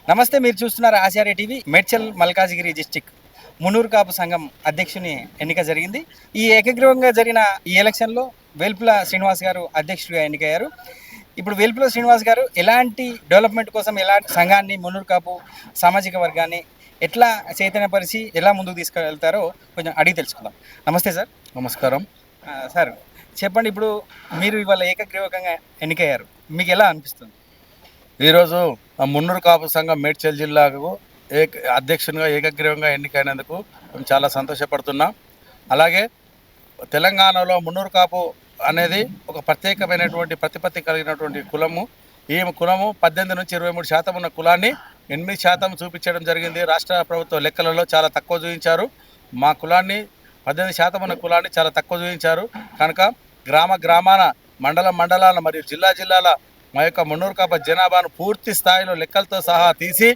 నమస్తే, మీరు చూస్తున్నారు ఆచార్య టీవీ. మేడ్చల్ మల్కాజిగిరి డిస్టిక్ మున్నూరు కాపు సంఘం అధ్యక్షుని ఎన్నిక జరిగింది. ఈ ఏకగ్రీవంగా జరిగిన ఈ ఎలక్షన్లో వేల్పుల శ్రీనివాస్ గారు అధ్యక్షుడిగా ఎన్నికయ్యారు. ఇప్పుడు వేల్పుల శ్రీనివాస్ గారు ఎలాంటి డెవలప్మెంట్ కోసం, ఎలాంటి సంఘాన్ని, మున్నూరు కాపు సామాజిక వర్గాన్ని ఎట్లా చైతన్యపరిచి ఎలా ముందుకు తీసుకెళ్తారో కొంచెం అడిగి తెలుసుకుందాం. నమస్తే సార్. నమస్కారం సార్, చెప్పండి, ఇప్పుడు మీరు ఇవాళ ఏకగ్రీవకంగా ఎన్నికయ్యారు, మీకు ఎలా అనిపిస్తుంది? ఈరోజు మున్నూరు కాపు సంఘం మేడ్చల్ జిల్లాకు అధ్యక్షునిగా ఏకగ్రీవంగా ఎన్నికైనందుకు మేము చాలా సంతోషపడుతున్నాం. అలాగే తెలంగాణలో మున్నూరు కాపు అనేది ఒక ప్రత్యేకమైనటువంటి ప్రతిపత్తి కలిగినటువంటి కులము. ఈ కులము 18 నుంచి 23% ఉన్న కులాన్ని 8% చూపించడం జరిగింది. రాష్ట్ర ప్రభుత్వ లెక్కలలో చాలా తక్కువ చూపించారు. మా కులాన్ని 18% ఉన్న కులాన్ని చాలా తక్కువ చూపించారు. కనుక గ్రామాన మండలాల మరియు జిల్లాల మా యొక్క మున్నూరు కాపు జనాభాను పూర్తి స్థాయిలో లెక్కలతో సహా తీసి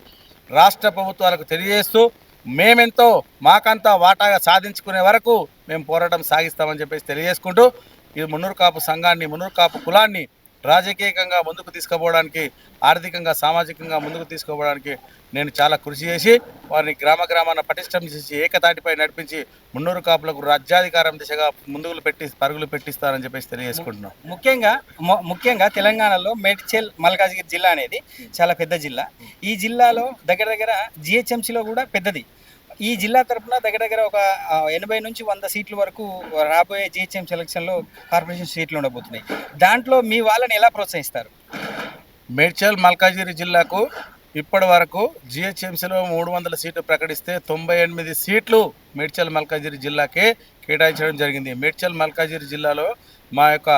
రాష్ట్ర ప్రభుత్వాలకు తెలియజేస్తూ మేమెంతో మాకంతా వాటాగా సాధించుకునే వరకు మేము పోరాటం సాగిస్తామని చెప్పేసి తెలియజేసుకుంటూ ఈ మున్నూరు కాపు సంఘాన్ని, మున్నూరు కాపు కులాన్ని రాజకీయంగా ముందుకు తీసుకుపోవడానికి, ఆర్థికంగా, సామాజికంగా ముందుకు తీసుకుపోవడానికి నేను చాలా కృషి చేసి వారిని గ్రామాన పటిష్టం చేసి ఏకతాటిపై నడిపించి మున్నూరు కాపులకు రాజ్యాధికారం దిశగా పరుగులు పెట్టిస్తారని చెప్పేసి తెలియజేసుకుంటున్నాం. ముఖ్యంగా తెలంగాణలో మేడ్చల్ మల్కాజిగిరి జిల్లా అనేది చాలా పెద్ద జిల్లా. ఈ జిల్లాలో దగ్గర జిహెచ్ఎంసీలో కూడా పెద్దది. ఈ జిల్లా తరఫున దగ్గర ఒక 80 నుంచి 100 సీట్ల వరకు రాబోయే జిహెచ్ఎం సెలక్షన్లో కార్పొరేషన్ సీట్లు ఉండబోతున్నాయి. దాంట్లో మీ వాళ్ళని ఎలా ప్రోత్సహిస్తారు? మేడ్చల్ మల్కాజిగిరి జిల్లాకు ఇప్పటి వరకు జిహెచ్ఎంసీలో 300 సీట్లు ప్రకటిస్తే 98 సీట్లు మేడ్చల్ మల్కాజిగిరి జిల్లాకే కేటాయించడం జరిగింది. మేడ్చల్ మల్కాజిగిరి జిల్లాలో మా యొక్క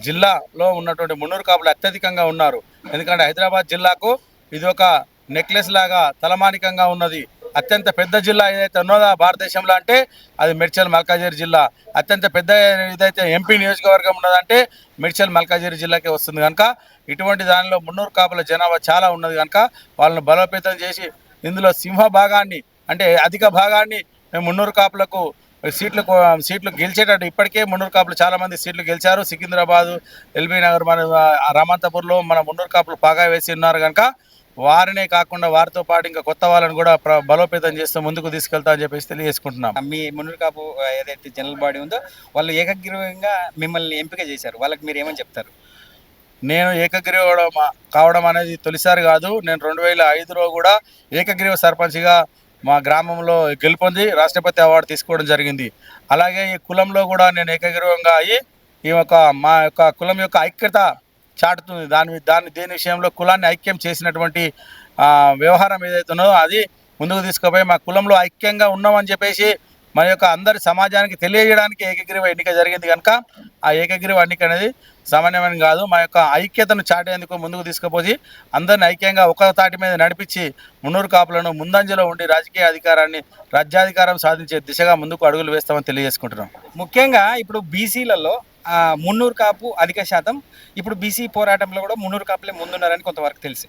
జిల్లాలో ఉన్నటువంటి మున్నూరు కాపులు అత్యధికంగా ఉన్నారు. ఎందుకంటే హైదరాబాద్ జిల్లాకు ఇది ఒక నెక్లెస్ లాగా తలమానికంగా ఉన్నది. అత్యంత పెద్ద జిల్లా ఏదైతే ఉన్నదో భారతదేశంలో అంటే అది మేడ్చల్ మల్కాజిగిరి జిల్లా. అత్యంత పెద్ద ఏదైతే ఎంపీ నియోజకవర్గం ఉన్నదంటే మేడ్చల్ మల్కాజిగిరి జిల్లాకే వస్తుంది. కనుక ఇటువంటి దానిలో మున్నూరు కాపుల జనాభా చాలా ఉన్నది. కనుక వాళ్ళని బలోపేతం చేసి ఇందులో సింహభాగాన్ని, అంటే అధిక భాగాన్ని మేము మున్నూరు కాపులకు సీట్లు గెలిచేటట్టు, ఇప్పటికే మున్నూరు కాపులు చాలామంది సీట్లు గెలిచారు. సికింద్రాబాదు, ఎల్బీ నగర్, మన రామంతపూర్లో మన మున్నూరు కాపులు బాగా వేసి ఉన్నారు. కనుక వారినే కాకుండా వారితో పాటు ఇంకా కొత్త వాళ్ళని కూడా బలోపేతం చేస్తూ ముందుకు తీసుకెళ్తా అని చెప్పేసి తెలియజేసుకుంటున్నాం. మీ మున్నూరు కాపు ఏదైతే జనరల్ బాడీ ఉందో వాళ్ళు ఏకగ్రీవంగా మిమ్మల్ని ఎంపిక చేశారు, వాళ్ళకి మీరు ఏమని చెప్తారు? నేను ఏకగ్రీవ కావడం అనేది తొలిసారి కాదు. నేను 2005లో కూడా ఏకగ్రీవ సర్పంచ్గా మా గ్రామంలో గెలుపొంది రాష్ట్రపతి అవార్డు తీసుకోవడం జరిగింది. అలాగే ఈ కులంలో కూడా నేను ఏకగ్రీవంగా అయ్యి మా యొక్క కులం యొక్క ఐక్యత చాటుతుంది. దేని విషయంలో కులాన్ని ఐక్యం చేసినటువంటి వ్యవహారం ఏదైతే ఉన్నదో అది ముందుకు తీసుకుపోయి మా కులంలో ఐక్యంగా ఉన్నామని చెప్పేసి మన యొక్క అందరి సమాజానికి తెలియజేయడానికి ఏకగ్రీవ ఎన్నిక జరిగింది. కనుక ఆ ఏకగ్రీవ ఎన్నిక అనేది సామాన్యమైన కాదు. మా యొక్క ఐక్యతను చాటేందుకు ముందుకు తీసుకుపోయి అందరిని ఐక్యంగా ఒక తాటి మీద నడిపించి మున్నూరు కాపులను ముందంజలో ఉండి రాజ్యాధికారం సాధించే దిశగా ముందుకు అడుగులు వేస్తామని తెలియజేసుకుంటున్నాం. ముఖ్యంగా ఇప్పుడు బీసీలలో మున్నూరు కాపు అధిక శాతం. ఇప్పుడు బీసీ పోరాటంలో కూడా మున్నూరు కాపులే ముందున్నారని కొంతవరకు తెలుసు.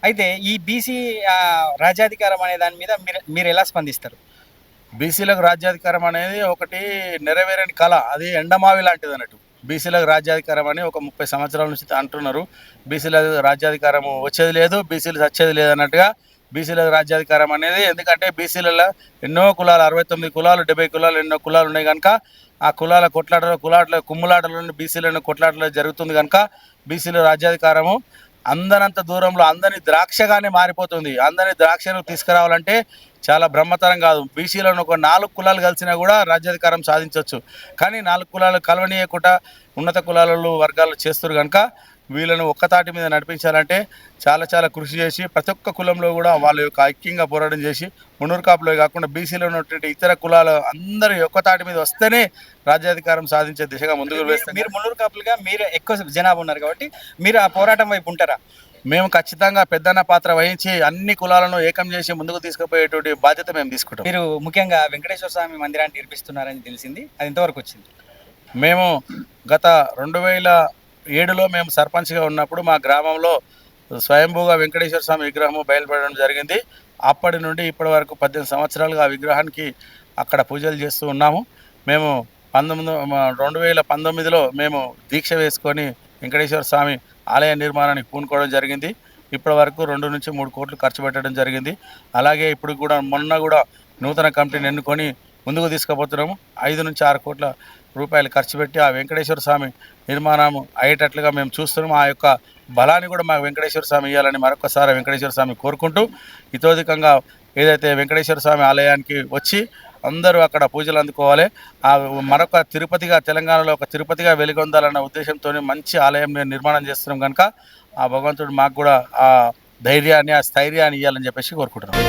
అయితే ఈ బీసీ రాజ్యాధికారం అనే దాని మీద మీరు ఎలా స్పందిస్తారు? బీసీలకు రాజ్యాధికారం అనేది ఒకటి నెరవేరని కళ, అది ఎండమావి లాంటిది అన్నట్టు. బీసీలకు రాజ్యాధికారం అని ఒక 30 సంవత్సరాల నుంచి అంటున్నారు. బీసీలకు రాజ్యాధికారం వచ్చేది లేదు, బీసీలు చచ్చేది లేదు అన్నట్టుగా బీసీలకు రాజ్యాధికారం అనేది. ఎందుకంటే బీసీలలో ఎన్నో కులాలు, 69 కులాలు, 70 కులాలు, ఎన్నో కులాలు ఉన్నాయి. కనుక ఆ కులాల కుమ్ములాటలను బీసీలను కొట్లాటలో జరుగుతుంది. కనుక బీసీల రాజ్యాధికారము అందనంత దూరంలో అందరినీ ద్రాక్షగానే మారిపోతుంది. అందరినీ ద్రాక్షను తీసుకురావాలంటే చాలా బ్రహ్మతరం కాదు. బీసీలను ఒక 4 కులాలు కలిసినా కూడా రాజ్యాధికారం సాధించవచ్చు. కానీ 4 కులాలు కలవనీయకుండా ఉన్నత కులాలు వర్గాలు చేస్తారు. కనుక వీళ్ళను ఒక్కతాటి మీద నడిపించాలంటే చాలా కృషి చేసి ప్రతి ఒక్క కులంలో కూడా వాళ్ళ యొక్క ఐక్యంగా పోరాటం చేసి మున్నూరు కాపులో కాకుండా బీసీలో ఉన్నటువంటి ఇతర కులాలు అందరూ ఒక్కతాటి మీద వస్తేనే రాజ్యాధికారం సాధించే దిశగా ముందుకు వేస్తారు. మీరు మున్నూరు కాపులుగా మీరు ఎక్కువ జనాభా ఉన్నారు కాబట్టి మీరు ఆ పోరాటం వైపు ఉంటారా? మేము ఖచ్చితంగా పెద్దన్న పాత్ర వహించి అన్ని కులాలను ఏకం చేసి ముందుకు తీసుకుపోయేటువంటి బాధ్యత మేము తీసుకుంటాం. మీరు ముఖ్యంగా వెంకటేశ్వర స్వామి మందిరాన్ని నిర్మిస్తున్నారని తెలిసింది, అది ఎంతవరకు వచ్చింది? మేము గత 2007లో మేము సర్పంచ్గా ఉన్నప్పుడు మా గ్రామంలో స్వయంభూగా వెంకటేశ్వర స్వామి విగ్రహం బయలుపడడం జరిగింది. అప్పటి నుండి ఇప్పటి వరకు 18 సంవత్సరాలుగా ఆ విగ్రహానికి అక్కడ పూజలు చేస్తూ ఉన్నాము. మేము 2019లో మేము దీక్ష వేసుకొని వెంకటేశ్వర స్వామి ఆలయ నిర్మాణానికి పూనుకోవడం జరిగింది. ఇప్పటి వరకు 2 నుంచి 3 కోట్లు ఖర్చు పెట్టడం జరిగింది. అలాగే ఇప్పుడు కూడా మొన్న కూడా నూతన కమిటీని ఎన్నుకొని ముందుకు తీసుకుపోతున్నాము. 5 నుంచి 6 కోట్ల రూపాయలు ఖర్చు పెట్టి ఆ వెంకటేశ్వర స్వామి నిర్మాణం అయ్యేటట్లుగా మేము చూస్తున్నాము. ఆ యొక్క బలాన్ని కూడా మాకు వెంకటేశ్వర స్వామి ఇవ్వాలని మరొకసారి వెంకటేశ్వర స్వామి కోరుకుంటూ, ఇతోధికంగా ఏదైతే వెంకటేశ్వర స్వామి ఆలయానికి వచ్చి అందరూ అక్కడ పూజలు అందుకోవాలి. ఆ మరొక తిరుపతిగా, తెలంగాణలో ఒక తిరుపతిగా వెలుగొందాలన్న ఉద్దేశంతో మంచి ఆలయం నిర్మాణం చేస్తున్నాం కనుక ఆ భగవంతుడు మాకు కూడా ఆ ధైర్యాన్ని, ఆ స్థైర్యాన్ని ఇవ్వాలని చెప్పేసి కోరుకుంటున్నాం.